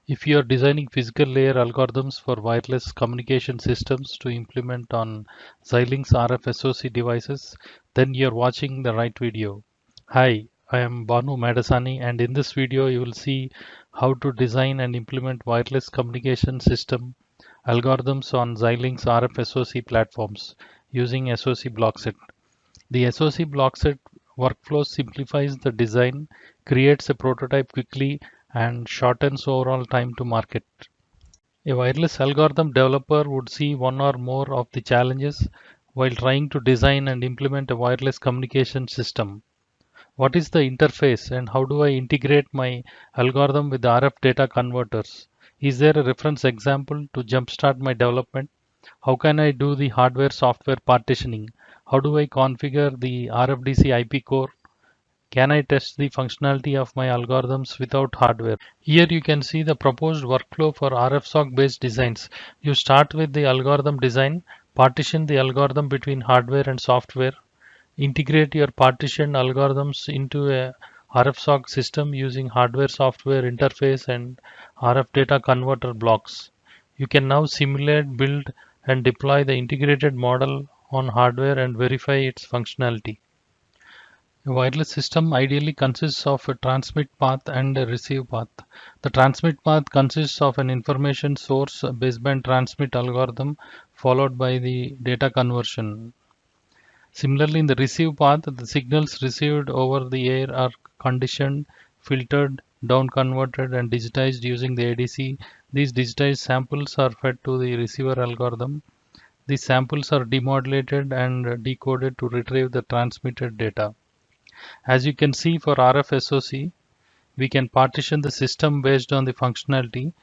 If you are designing physical layer algorithms for wireless communication systems to implement on Xilinx RF SoC devices, then you're watching the right video. Hi, I am Banu Madasani, and in this video you will see how to design and implement wireless communication system algorithms on Xilinx RF SoC platforms using SoC Blockset. The SoC Blockset workflow simplifies the design, creates a prototype quickly, and shortens overall time to market. A wireless algorithm developer would see one or more of the challenges while trying to design and implement a wireless communication system. What is the interface and how do I integrate my algorithm with the RF data converters? Is there a reference example to jumpstart my development? How can I do the hardware software partitioning? How do I configure the RFDC IP core? Can I test the functionality of my algorithms without hardware? Here you can see the proposed workflow for RFSOC based designs. You start with the algorithm design, partition the algorithm between hardware and software, integrate your partitioned algorithms into a RFSOC system using hardware software interface and RF data converter blocks. You can now simulate, build, and deploy the integrated model on hardware and verify its functionality. A wireless system ideally consists of a transmit path and a receive path. The transmit path consists of an information source baseband transmit algorithm followed by the data conversion. Similarly, in the receive path, the signals received over the air are conditioned, filtered, down converted, and digitized using the ADC. These digitized samples are fed to the receiver algorithm. These samples are demodulated and decoded to retrieve the transmitted data. As you can see for RF SoC, we can partition the system based on the functionality.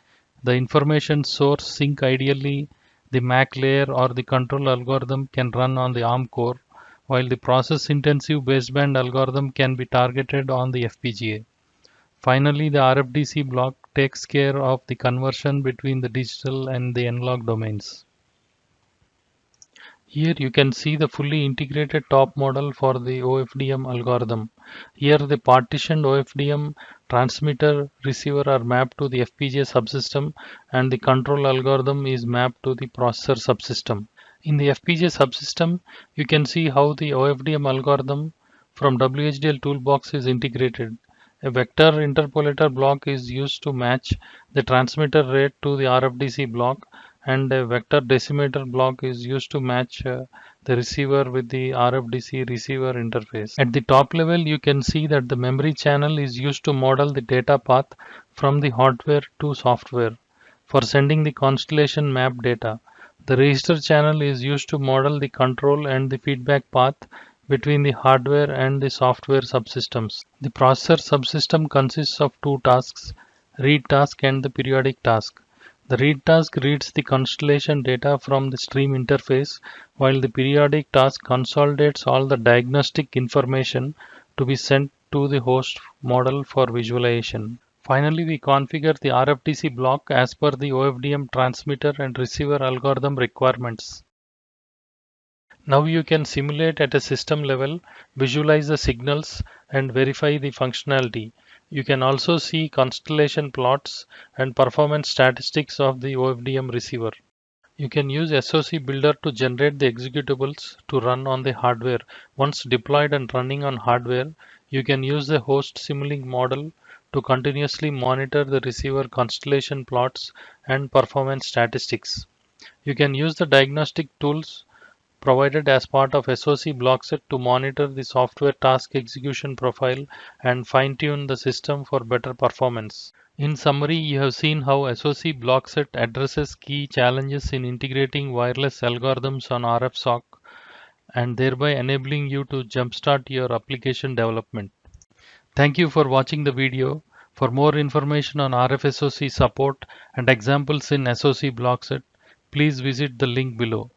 The information source sync ideally, the MAC layer or the control algorithm can run on the ARM core, while the process intensive baseband algorithm can be targeted on the FPGA. Finally, the RFDC block takes care of the conversion between the digital and the analog domains. Here you can see the fully integrated top model for the OFDM algorithm. Here the partitioned OFDM transmitter receiver are mapped to the FPGA subsystem and the control algorithm is mapped to the processor subsystem. In the FPGA subsystem, you can see how the OFDM algorithm from WHDL toolbox is integrated. A vector interpolator block is used to match the transmitter rate to the RFDC block, and a vector decimator block is used to match the receiver with the RFDC receiver interface. At the top level, you can see that the memory channel is used to model the data path from the hardware to software for sending the constellation map data. The register channel is used to model the control and the feedback path between the hardware and the software subsystems. The processor subsystem consists of two tasks, read task and the periodic task. The read task reads the constellation data from the stream interface, while the periodic task consolidates all the diagnostic information to be sent to the host model for visualization. Finally, we configure the RFDC block as per the OFDM transmitter and receiver algorithm requirements. Now you can simulate at a system level, visualize the signals, and verify the functionality. You can also see constellation plots and performance statistics of the OFDM receiver. You can use SoC Builder to generate the executables to run on the hardware. Once deployed and running on hardware, you can use the host Simulink model to continuously monitor the receiver constellation plots and performance statistics. You can use the diagnostic tools provided as part of SoC Blockset to monitor the software task execution profile and fine-tune the system for better performance. In summary, you have seen how SoC Blockset addresses key challenges in integrating wireless algorithms on RF SoC and thereby enabling you to jumpstart your application development. Thank you for watching the video. For more information on RF SoC support and examples in SoC Blockset, please visit the link below.